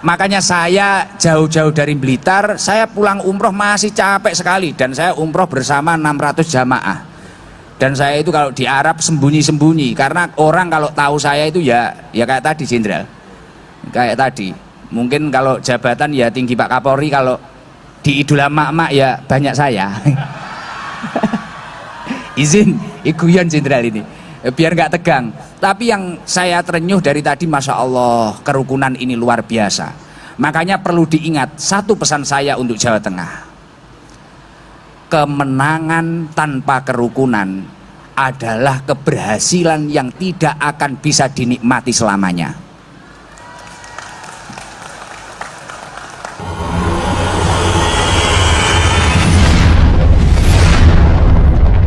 Makanya saya jauh-jauh dari Blitar, saya pulang umroh masih capek sekali, dan saya umroh bersama 600 jamaah. Dan saya itu kalau di Arab sembunyi-sembunyi, karena orang kalau tahu saya itu ya kayak tadi Jenderal, kayak tadi. Mungkin kalau jabatan ya tinggi Pak Kapolri, kalau di idola mak-mak ya banyak saya. Izin iguyon Jenderal ini, biar nggak tegang. Tapi yang saya terenyuh dari tadi, Masya Allah, kerukunan ini luar biasa. Makanya perlu diingat satu pesan saya untuk Jawa Tengah: kemenangan tanpa kerukunan adalah keberhasilan yang tidak akan bisa dinikmati selamanya.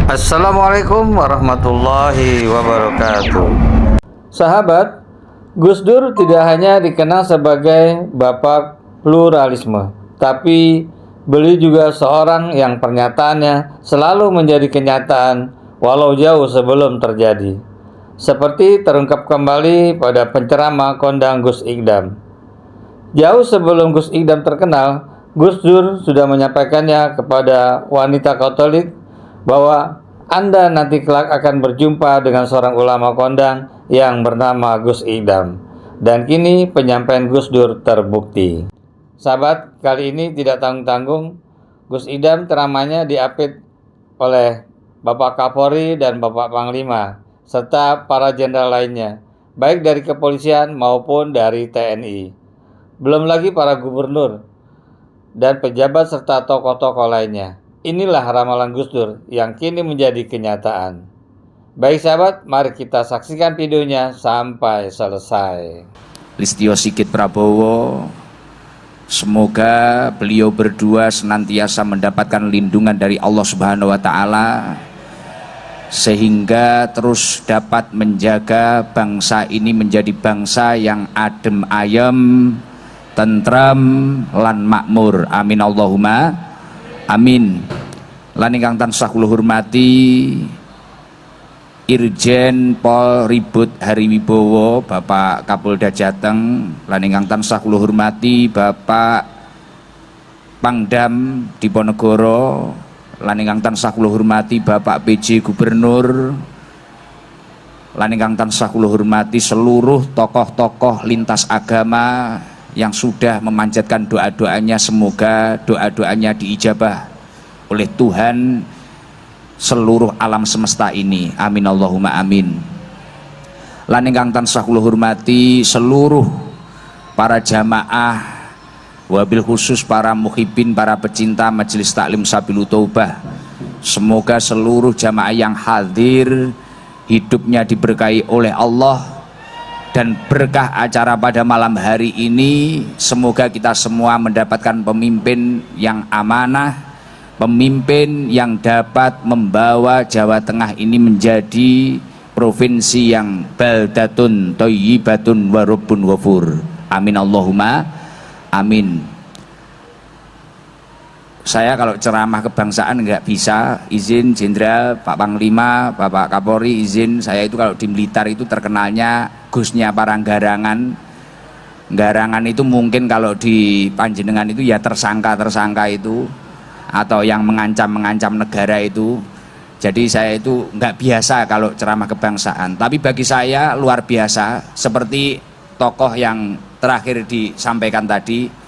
Assalamualaikum warahmatullahi wabarakatuh. Sahabat, Gus Dur tidak hanya dikenal sebagai bapak pluralisme, tapi beliau juga seorang yang pernyataannya selalu menjadi kenyataan walau jauh sebelum terjadi. Seperti terungkap kembali pada penceramah kondang Gus Idam. Jauh sebelum Gus Idam terkenal, Gus Dur sudah menyampaikannya kepada wanita Katolik bahwa Anda nanti kelak akan berjumpa dengan seorang ulama kondang yang bernama Gus Idam. Dan kini penyampaian Gus Dur terbukti. Sahabat, kali ini tidak tanggung-tanggung, Gus Idam ceramahnya diapit oleh Bapak Kapolri dan Bapak Panglima serta para jenderal lainnya, baik dari kepolisian maupun dari TNI. Belum lagi para gubernur dan pejabat serta tokoh-tokoh lainnya. Inilah ramalan Gus Dur yang kini menjadi kenyataan. Baik sahabat, mari kita saksikan videonya sampai selesai. Listio Sigit Prabowo, semoga beliau berdua senantiasa mendapatkan lindungan dari Allah Subhanahu wa Ta'ala, sehingga terus dapat menjaga bangsa ini menjadi bangsa yang adem ayem, tentram lan makmur. Amin Allahumma amin. Lan ingkang tansah kula hormati Irjen Pol Ribut Hariwibowo, Bapak Kapolda Jateng. Lan ingkang tansah kula hormati Bapak Pangdam Diponegoro. Lan ingkang tansah kula hormati Bapak PJ Gubernur. Lan ingkang tansah kula hormati seluruh tokoh-tokoh lintas agama yang sudah memanjatkan doa-doanya, semoga doa-doanya diijabah oleh Tuhan seluruh alam semesta ini. Amin Allahumma amin. Lan ingkang tansah kula hormati seluruh para jamaah, wabil khusus para muhibbin, para pecinta Majelis Taklim Sabilul Taubah. Semoga seluruh jamaah yang hadir hidupnya diberkahi oleh Allah, dan berkah acara pada malam hari ini semoga kita semua mendapatkan pemimpin yang amanah, pemimpin yang dapat membawa Jawa Tengah ini menjadi provinsi yang baldatun thayyibatun wa rabbun ghafur. Amin Allahumma amin. Saya kalau ceramah kebangsaan nggak bisa, izin Jenderal, Pak Panglima, Bapak Kapolri, izin. Saya itu kalau di Blitar itu terkenalnya Gusnya Paranggarangan. Garangan itu mungkin kalau di Panjenengan itu ya tersangka itu, atau yang mengancam negara itu. Jadi saya itu nggak biasa kalau ceramah kebangsaan. Tapi bagi saya luar biasa, seperti tokoh yang terakhir disampaikan tadi.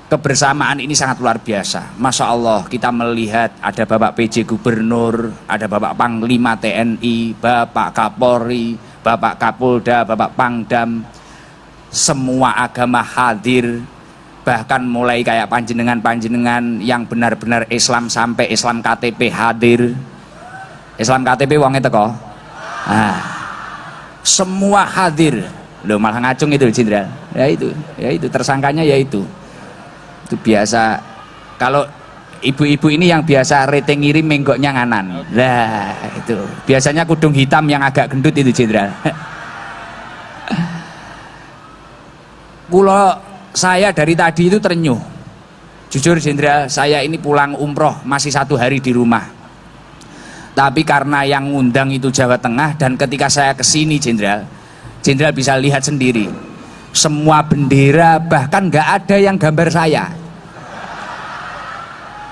Kebersamaan ini sangat luar biasa. Masya Allah, kita melihat ada Bapak PJ Gubernur, ada Bapak Panglima TNI, Bapak Kapolri, Bapak Kapolda, Bapak Pangdam, semua agama hadir. Bahkan mulai kayak panjenengan yang benar-benar Islam sampai Islam KTP hadir. Islam KTP wongnya teko. Nah, semua hadir. Loh, malah ngacung itu Jenderal. Ya itu tersangkanya ya itu. Itu biasa kalau ibu-ibu ini yang biasa rating ngirim menggoknya nganan. Nah itu biasanya kudung hitam yang agak gendut itu Jenderal. Saya dari tadi itu terenyuh, jujur Jenderal. Saya ini pulang umroh masih 1 hari di rumah, tapi karena yang ngundang itu Jawa Tengah, dan ketika saya kesini Jenderal bisa lihat sendiri, semua bendera, bahkan nggak ada yang gambar saya.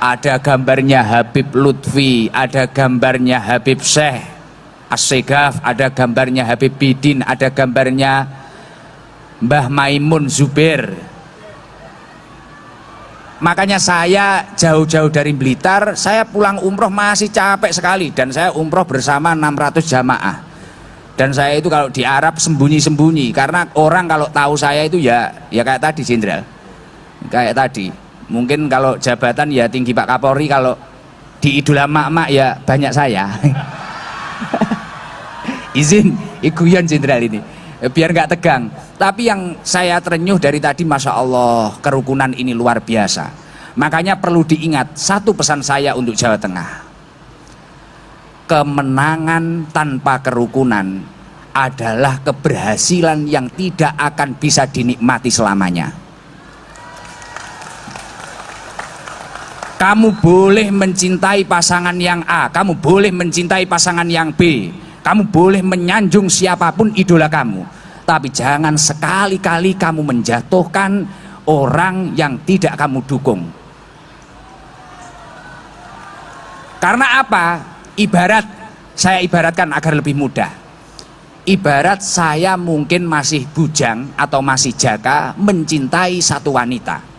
Ada gambarnya Habib Lutfi, ada gambarnya Habib Syekh As-Segaf, ada gambarnya Habib Bidin, ada gambarnya Mbah Maimun Zubair. Makanya saya jauh-jauh dari Blitar, saya pulang umroh masih capek sekali, dan saya umroh bersama 600 jamaah. Dan saya itu kalau di Arab sembunyi-sembunyi, karena orang kalau tahu saya itu ya kayak tadi Jenderal, kayak tadi. Mungkin kalau jabatan ya tinggi Pak Kapolri, kalau di idola mak-mak ya banyak saya. Izin iguyon Jenderal ini biar nggak tegang. Tapi yang saya terenyuh dari tadi, Masya Allah, kerukunan ini luar biasa. Makanya perlu diingat satu pesan saya untuk Jawa Tengah: kemenangan tanpa kerukunan adalah keberhasilan yang tidak akan bisa dinikmati selamanya. Kamu boleh mencintai pasangan yang A, kamu boleh mencintai pasangan yang B, kamu boleh menyanjung siapapun idola kamu, tapi jangan sekali-kali kamu menjatuhkan orang yang tidak kamu dukung. Karena apa? Saya ibaratkan agar lebih mudah. Ibarat saya mungkin masih bujang atau masih jaka mencintai satu wanita.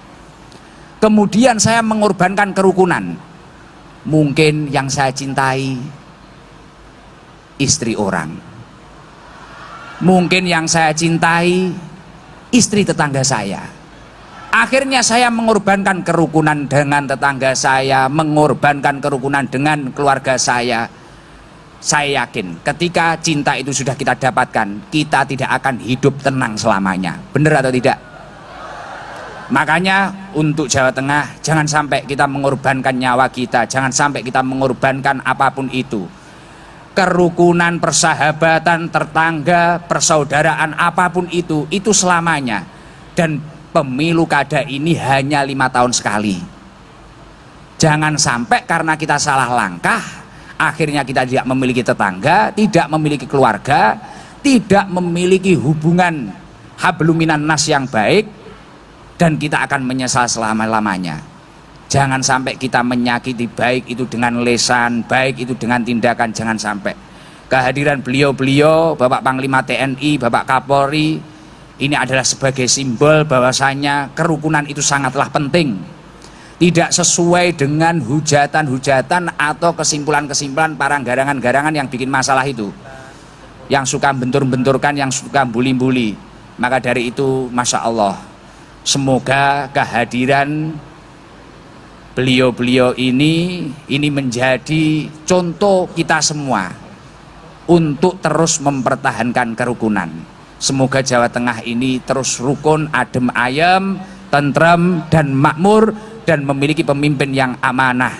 Kemudian saya mengorbankan kerukunan. Mungkin yang saya cintai istri orang. Mungkin yang saya cintai istri tetangga saya. Akhirnya saya mengorbankan kerukunan dengan tetangga saya, mengorbankan kerukunan dengan keluarga saya. Saya yakin ketika cinta itu sudah kita dapatkan, kita tidak akan hidup tenang selamanya. Benar atau tidak? Makanya untuk Jawa Tengah, jangan sampai kita mengorbankan nyawa kita, jangan sampai kita mengorbankan apapun itu. Kerukunan, persahabatan, tetangga, persaudaraan, apapun itu selamanya. Dan pemilu kada ini hanya 5 tahun sekali. Jangan sampai karena kita salah langkah, akhirnya kita tidak memiliki tetangga, tidak memiliki keluarga, tidak memiliki hubungan habluminan nas yang baik, dan kita akan menyesal selama-lamanya. Jangan sampai kita menyakiti, baik itu dengan lesan, baik itu dengan tindakan. Jangan sampai. Kehadiran beliau-beliau, Bapak Panglima TNI, Bapak Kapolri, ini adalah sebagai simbol bahwasanya kerukunan itu sangatlah penting. Tidak sesuai dengan hujatan-hujatan atau kesimpulan-kesimpulan para garangan-garangan yang bikin masalah itu, yang suka bentur-benturkan, yang suka bully-bully. Maka dari itu, Masya Allah, semoga kehadiran beliau-beliau ini menjadi contoh kita semua untuk terus mempertahankan kerukunan. Semoga Jawa Tengah ini terus rukun, adem ayem, tentrem dan makmur, dan memiliki pemimpin yang amanah,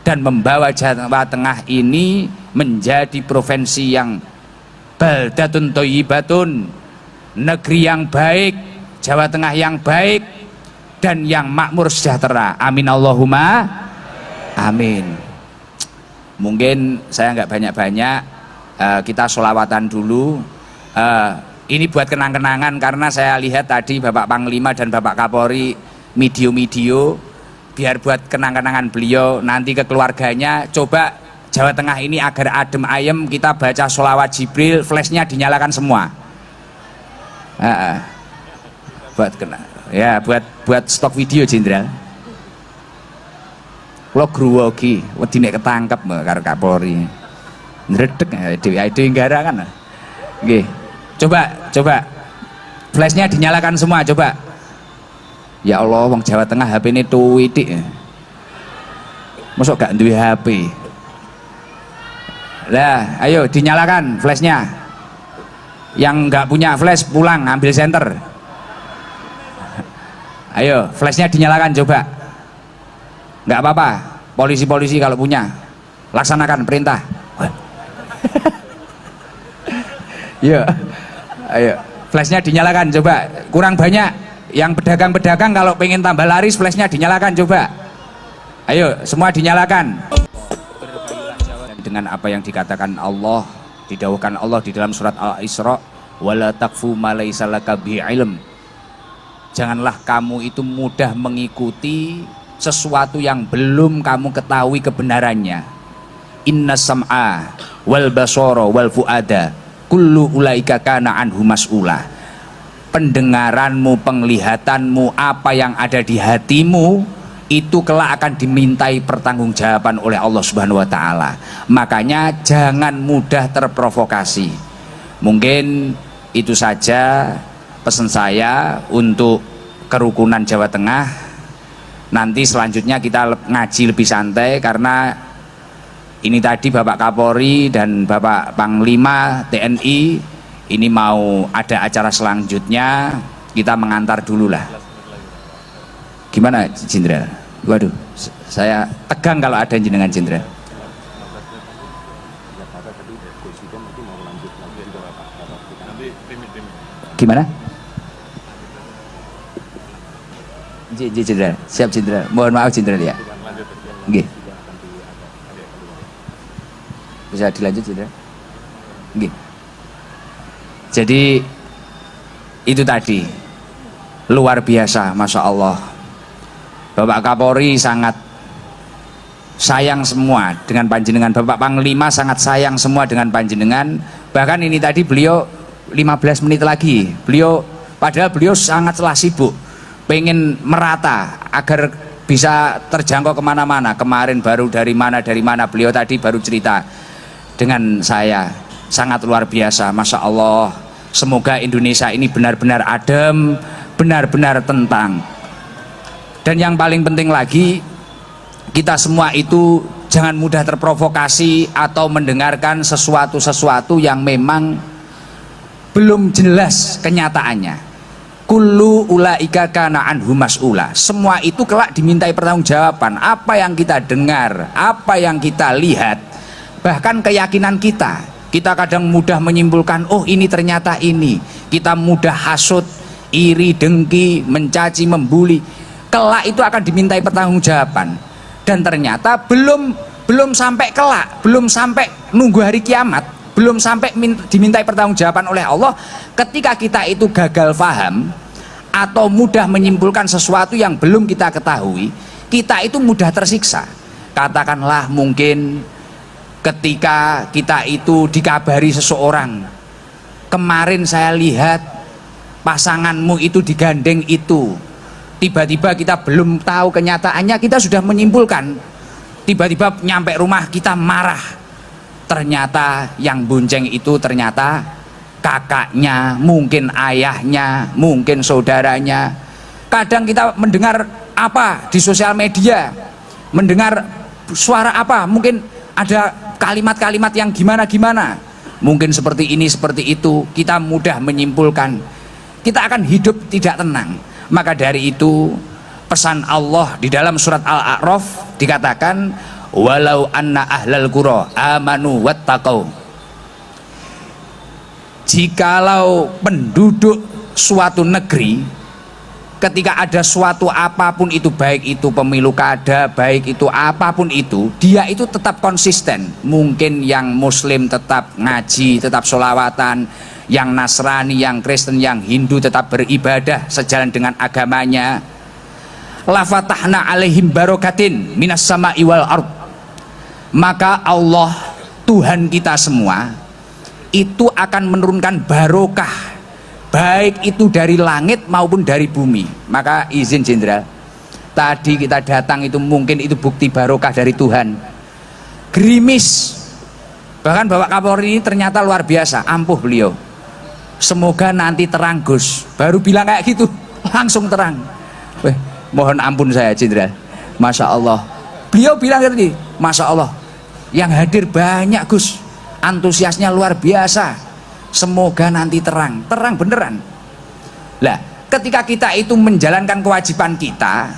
dan membawa Jawa Tengah ini menjadi provinsi yang baldatun thayyibatun, negeri yang baik, Jawa Tengah yang baik dan yang makmur sejahtera. Amin Allahumma amin. Mungkin saya nggak banyak-banyak, kita sholawatan dulu. Ini buat kenang-kenangan, karena saya lihat tadi Bapak Panglima dan Bapak Kapolri video-video, biar buat kenang-kenangan beliau nanti ke keluarganya. Coba Jawa Tengah ini agar adem ayem, kita baca sholawat Jibril, flashnya dinyalakan semua. Buat kena ya, buat stok video Jenderal. Kula gruwogi wedine ketangkep karo Kapolri. Ndredeg dhewe garangan. Nggih. Coba flashnya dinyalakan semua, coba. Ya Allah, wong Jawa Tengah HP ini tuwitik. Mosok gak duwe HP. Lah, ayo dinyalakan flashnya. Yang nggak punya flash pulang ambil senter. Ayo, flashnya dinyalakan coba. Nggak apa-apa, polisi-polisi kalau punya, laksanakan perintah. Yo, ayo, flashnya dinyalakan coba. Kurang banyak, yang pedagang-pedagang kalau pengen tambah laris, flashnya dinyalakan coba. Ayo, semua dinyalakan. Dengan apa yang dikatakan Allah, didawuhkan Allah di dalam surat Al-Isra, wala taqfu ma laisa laka bihi ilm, janganlah kamu itu mudah mengikuti sesuatu yang belum kamu ketahui kebenarannya. Inna sam'a wal basara wal fuada kullu ulaika kana anhu mas'ula. Pendengaranmu, penglihatanmu, apa yang ada di hatimu itu kelak akan dimintai pertanggungjawaban oleh Allah Subhanahu wa taala. Makanya jangan mudah terprovokasi. Mungkin itu saja pesan saya untuk kerukunan Jawa Tengah. Nanti selanjutnya kita ngaji lebih santai karena ini tadi Bapak Kapolri dan Bapak Panglima TNI ini mau ada acara selanjutnya, kita mengantar dulu lah. Gimana Jenderal? Waduh, saya tegang kalau ada jenengan Jenderal. Gimana? Jenderal, siap Jenderal. Mohon maaf Jenderal ya. Nggih. Bisa dilanjut Jenderal? Nggih. Jadi itu tadi luar biasa, Masya Allah. Bapak Kapolri sangat sayang semua dengan panjenengan, Bapak Panglima sangat sayang semua dengan panjenengan. Bahkan ini tadi beliau 15 menit lagi, padahal beliau sangatlah sibuk pengen merata agar bisa terjangkau kemana-mana. Kemarin baru dari mana beliau tadi baru cerita dengan saya, sangat luar biasa, Masya Allah. Semoga Indonesia ini benar-benar adem, benar-benar tentang. Dan yang paling penting lagi, kita semua itu jangan mudah terprovokasi atau mendengarkan sesuatu yang memang belum jelas kenyataannya. Kullu ulaika kana anhu mas'ula. Semua itu kelak dimintai pertanggungjawaban. Apa yang kita dengar, apa yang kita lihat, bahkan keyakinan kita. Kita kadang mudah menyimpulkan, oh ini ternyata ini. Kita mudah hasut, iri, dengki, mencaci, membuli. Kelak itu akan dimintai pertanggungjawaban. Dan ternyata belum sampai kelak, belum sampai nunggu hari kiamat, belum sampai dimintai pertanggungjawaban oleh Allah. Ketika kita itu gagal paham atau mudah menyimpulkan sesuatu yang belum kita ketahui, kita itu mudah tersiksa. Katakanlah mungkin ketika kita itu dikabari seseorang, kemarin saya lihat pasanganmu itu digandeng itu, tiba-tiba kita belum tahu kenyataannya, kita sudah menyimpulkan. Tiba-tiba nyampe rumah kita marah, ternyata yang bonceng itu ternyata kakaknya, mungkin ayahnya, mungkin saudaranya. Kadang kita mendengar apa di sosial media, mendengar suara apa, mungkin ada kalimat-kalimat yang gimana-gimana, mungkin seperti ini, seperti itu. Kita mudah menyimpulkan, kita akan hidup tidak tenang. Maka dari itu pesan Allah di dalam surat Al-A'raf dikatakan, walau anna ahlal qura amanu wattaqau. Jikalau penduduk suatu negeri, ketika ada suatu apapun itu, baik itu pemilu kada, baik itu apapun itu, dia itu tetap konsisten. Mungkin yang muslim tetap ngaji, tetap sholawatan, yang Nasrani, yang Kristen, yang Hindu tetap beribadah sejalan dengan agamanya. La fatahna alaihim barokatin minas sama'i wal ard. Maka Allah, Tuhan kita semua, itu akan menurunkan barokah, baik itu dari langit maupun dari bumi. Maka izin Jenderal, tadi kita datang itu mungkin itu bukti barokah dari Tuhan. Gerimis, bahkan Bapak Kapolri ini ternyata luar biasa, ampuh beliau. Semoga nanti terang Gus, baru bilang kayak gitu langsung terang. Mohon ampun saya Jenderal, Masya Allah. Beliau bilang tadi, Masya Allah, yang hadir banyak Gus, antusiasnya luar biasa. Semoga nanti terang beneran. Lah, ketika kita itu menjalankan kewajiban kita,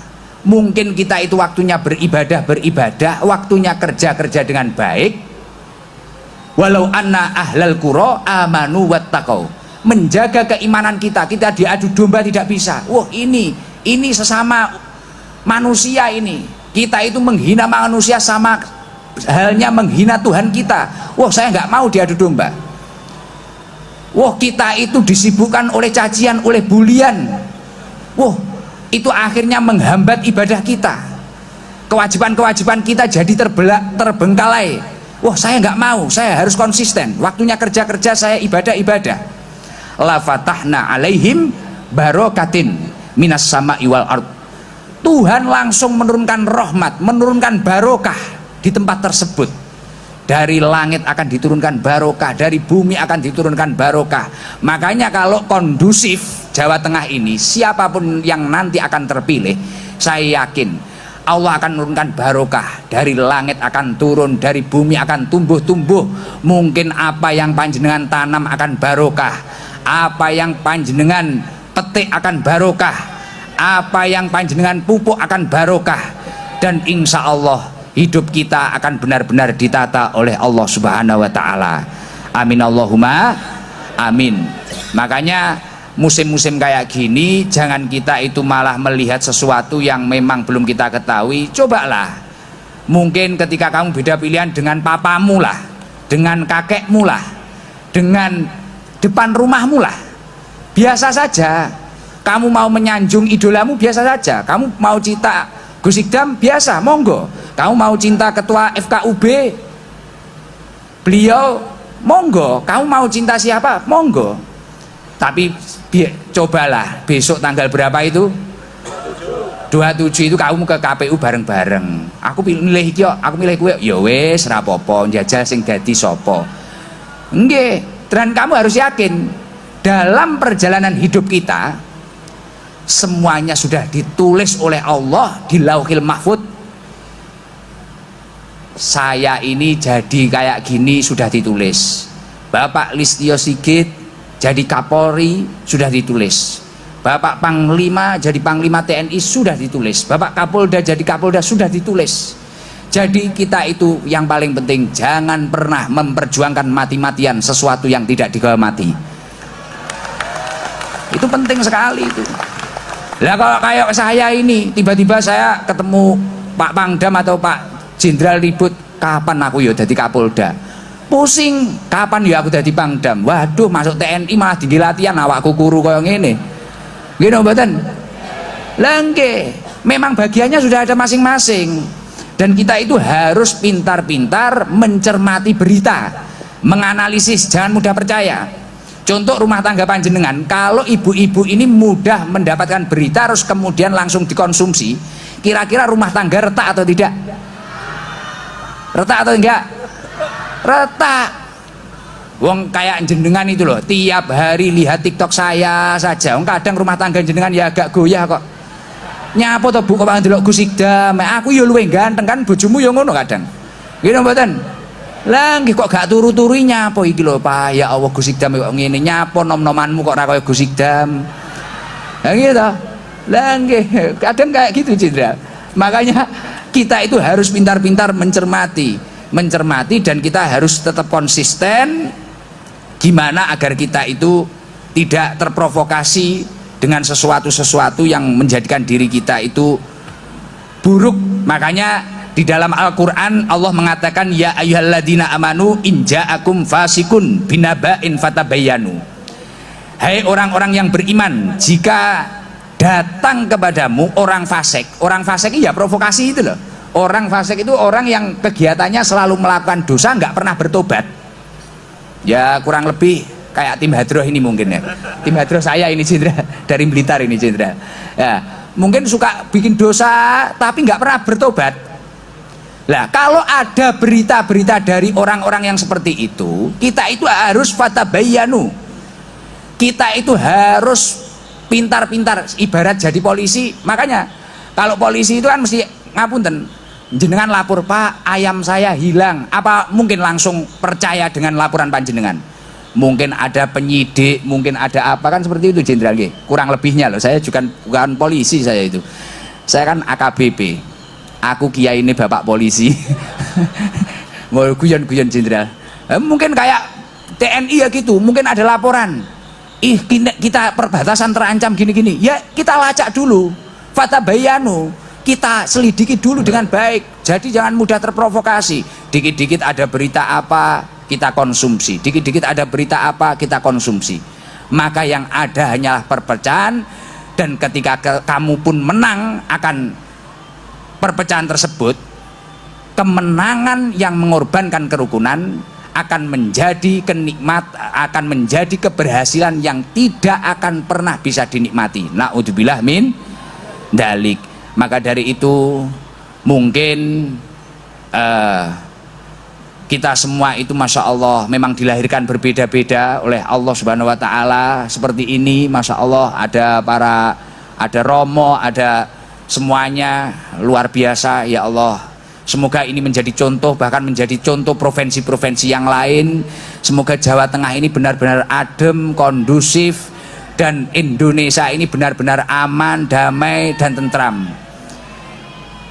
mungkin kita itu waktunya beribadah, waktunya kerja dengan baik. Walau anna ahlal qura amanu wattaqau. Menjaga keimanan kita diadu domba tidak bisa. Wah, ini sesama manusia ini. Kita itu menghina manusia sama halnya menghina Tuhan kita. Wah, saya nggak mau diadu domba. Wah, kita itu disibukkan oleh cacian, oleh bulian. Wah, itu akhirnya menghambat ibadah kita. Kewajiban-kewajiban kita jadi terbengkalai. Wah, saya nggak mau, saya harus konsisten. Waktunya kerja-kerja, saya ibadah-ibadah. La fatahna alaihim barokatin minas sama'i wal ard. Tuhan langsung menurunkan rahmat, menurunkan barokah di tempat tersebut. Dari langit akan diturunkan barokah, dari bumi akan diturunkan barokah. Makanya kalau kondusif Jawa Tengah ini, siapapun yang nanti akan terpilih, saya yakin Allah akan menurunkan barokah. Dari langit akan turun, dari bumi akan tumbuh-tumbuh. Mungkin apa yang panjenengan tanam akan barokah, apa yang panjenengan petik akan barokah, apa yang panjenengan pupuk akan barokah. Dan insya Allah hidup kita akan benar-benar ditata oleh Allah Subhanahu wa Ta'ala. Amin Allahumma amin. Makanya musim-musim kayak gini, jangan kita itu malah melihat sesuatu yang memang belum kita ketahui. Cobalah, mungkin ketika kamu beda pilihan dengan papamu lah, dengan kakekmu lah, dengan depan rumahmu lah, biasa saja. Kamu mau menyanjung idolamu, biasa saja. Kamu mau cinta Gus Ikdam, biasa, monggo. Kamu mau cinta ketua FKUB, beliau, monggo. Kamu mau cinta siapa, monggo. Tapi cobalah besok tanggal berapa itu, 27 itu kamu ke KPU bareng-bareng. Aku milih iki, aku milih kowe. Ya wis, ra apa-apa, njajal sing dadi sapa. Nggih, dan kamu harus yakin dalam perjalanan hidup kita semuanya sudah ditulis oleh Allah di Lauhil Mahfud. Saya ini jadi kayak gini sudah ditulis. Bapak Listio Sigit jadi Kapolri sudah ditulis. Bapak Panglima jadi Panglima TNI sudah ditulis. Bapak Kapolda jadi Kapolda sudah ditulis. Jadi kita itu yang paling penting, jangan pernah memperjuangkan mati-matian sesuatu yang tidak dikehormati. Itu penting sekali itu. Lah kalau kayak saya ini, tiba-tiba saya ketemu Pak Pangdam atau Pak Jenderal ribut, kapan aku ya jadi Kapolda? Pusing, kapan ya aku jadi Pangdam? Waduh, masuk TNI malah di latihan awakku kuru kaya ngene. Nggih mboten? Lah nggih, memang bagiannya sudah ada masing-masing. Dan kita itu harus pintar-pintar mencermati berita, menganalisis, jangan mudah percaya. Contoh rumah tangga panjenengan, kalau ibu-ibu ini mudah mendapatkan berita terus kemudian langsung dikonsumsi, kira-kira rumah tangga retak atau tidak? Retak atau enggak? Retak. Wong kayak jenengan itu loh, tiap hari lihat TikTok saya saja. Wong kadang rumah tangga jenengan ya agak goyah kok. Nyapa to Bu kok ndelok Gus Ikdam? Aku ya luwih ganteng kan, bojomu ya ngono kadang. Nggih mboten? Lah nggih kok gak turu-turu nyapa iki lho Pak, ya Allah Gus Ikdam kok ngene, nyapa nom-nomanmu kok ora kaya Gus Ikdam. Lah nggih to. Lah nggih, kadang kayak gitu Cindra. Makanya kita itu harus pintar-pintar mencermati dan kita harus tetap konsisten gimana agar kita itu tidak terprovokasi dengan sesuatu yang menjadikan diri kita itu buruk. Makanya di dalam Al-Quran Allah mengatakan ya ayyuhalladzina amanu in ja'akum fasikun binaba'in fatabayyanu. Hai orang-orang yang beriman, jika datang kepadamu orang fasik. Orang fasik ya provokasi itu loh. Orang fasik itu orang yang kegiatannya selalu melakukan dosa, nggak pernah bertobat. Ya kurang lebih kayak tim Hadroh ini mungkin ya. Tim Hadroh saya ini Cindra, dari Blitar ini Cindra. Ya, mungkin suka bikin dosa tapi nggak pernah bertobat. Lah kalau ada berita-berita dari orang-orang yang seperti itu, kita itu harus fatabayyanu. Kita itu harus pintar-pintar, ibarat jadi polisi. Makanya kalau polisi itu kan mesti ngapunten, jenengan lapor Pak, ayam saya hilang. Apa mungkin langsung percaya dengan laporan panjenengan? Mungkin ada penyidik, mungkin ada apa, kan seperti itu Jenderal G. Kurang lebihnya loh, saya juga bukan polisi saya itu. Saya kan AKBP. Aku kiai ini bapak polisi. Mau guyon-guyon Jenderal. Mungkin kayak TNI ya gitu, mungkin ada laporan. Kita perbatasan terancam gini-gini. Ya kita lacak dulu. Fatabayyanu. Kita selidiki dulu dengan baik. Jadi jangan mudah terprovokasi. Dikit-dikit ada berita apa, kita konsumsi. Dikit-dikit ada berita apa, kita konsumsi. Maka yang ada hanyalah perpecahan dan ketika kamu pun menang akan perpecahan tersebut, kemenangan yang mengorbankan kerukunan akan menjadi akan menjadi keberhasilan yang tidak akan pernah bisa dinikmati. Na'udzubillah min dalik. Maka dari itu mungkin kita semua itu Masya Allah memang dilahirkan berbeda-beda oleh Allah Subhanahu Wa Ta'ala seperti ini. Masya Allah ada Romo, ada semuanya luar biasa ya Allah. Semoga ini menjadi contoh, bahkan menjadi contoh provinsi-provinsi yang lain. Semoga Jawa Tengah ini benar-benar adem, kondusif, dan Indonesia ini benar-benar aman, damai, dan tentram.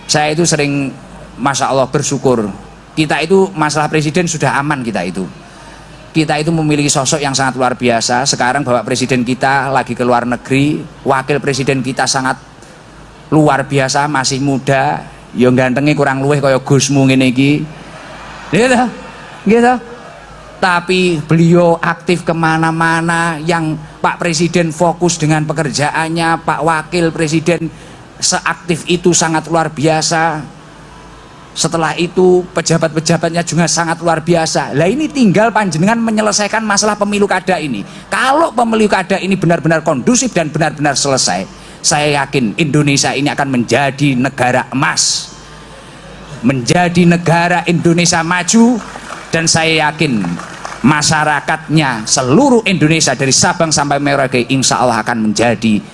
Saya itu sering Masya Allah bersyukur. Kita itu masalah presiden sudah aman, kita itu memiliki sosok yang sangat luar biasa. Sekarang Bapak Presiden kita lagi ke luar negeri, wakil presiden kita sangat luar biasa, masih muda, yang gantengnya kurang luweh kaya Gusmu ngene iki, gitu. Tapi beliau aktif kemana-mana, yang Pak Presiden fokus dengan pekerjaannya, Pak Wakil Presiden seaktif itu sangat luar biasa. Setelah itu pejabat-pejabatnya juga sangat luar biasa. Lah ini tinggal panjenengan menyelesaikan masalah pemilu kada ini. Kalau pemilu kada ini benar-benar kondusif dan benar-benar selesai, saya yakin Indonesia ini akan menjadi negara emas, menjadi negara Indonesia maju. Dan saya yakin masyarakatnya seluruh Indonesia dari Sabang sampai Merauke insya Allah akan menjadi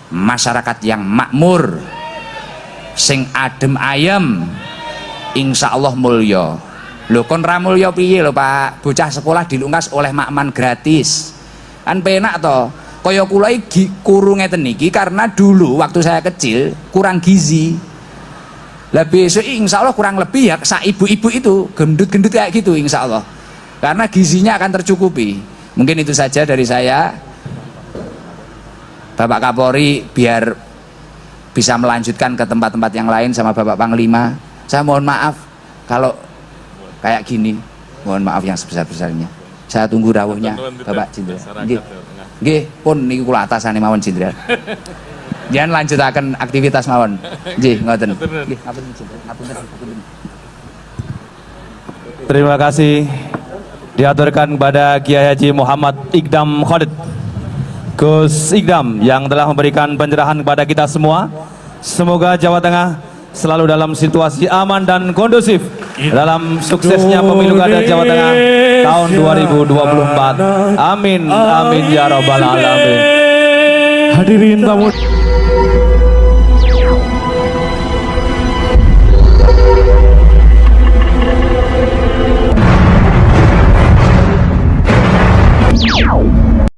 masyarakat yang makmur, sing adem ayem, insya Allah mulya. Lho kon ra mulya piye lho Pak? Bocah sekolah dilungkas oleh makman gratis. Kan penak to. Kaya kula iki kurung ngeten niki karena dulu waktu saya kecil kurang gizi. Lah besok insya Allah kurang lebih ya sak ibu-ibu itu gendut-gendut kayak gitu insya Allah. Karena gizinya akan tercukupi. Mungkin itu saja dari saya. Bapak Kapolri biar bisa melanjutkan ke tempat-tempat yang lain sama Bapak Panglima. Saya mohon maaf kalau kayak gini, mohon maaf yang sebesar-besarnya. Saya tunggu rawuhnya Bapak Jenderal. Nggih, pun niki kula atasane mawon Jenderal. Jangan lanjutaken aktivitas mawon. Nggih, ngoten. Nggih, ngapunten Jenderal, ngapunten. Terima kasih diaturkan kepada Kiai Haji Muhammad Iqdam Khalid, Gus Iqdam, yang telah memberikan pencerahan kepada kita semua. Semoga Jawa Tengah selalu dalam situasi aman dan kondusif dalam suksesnya pemilu kada Jawa Tengah tahun 2024. Amin, amin ya robbal alamin. Hadirin tamu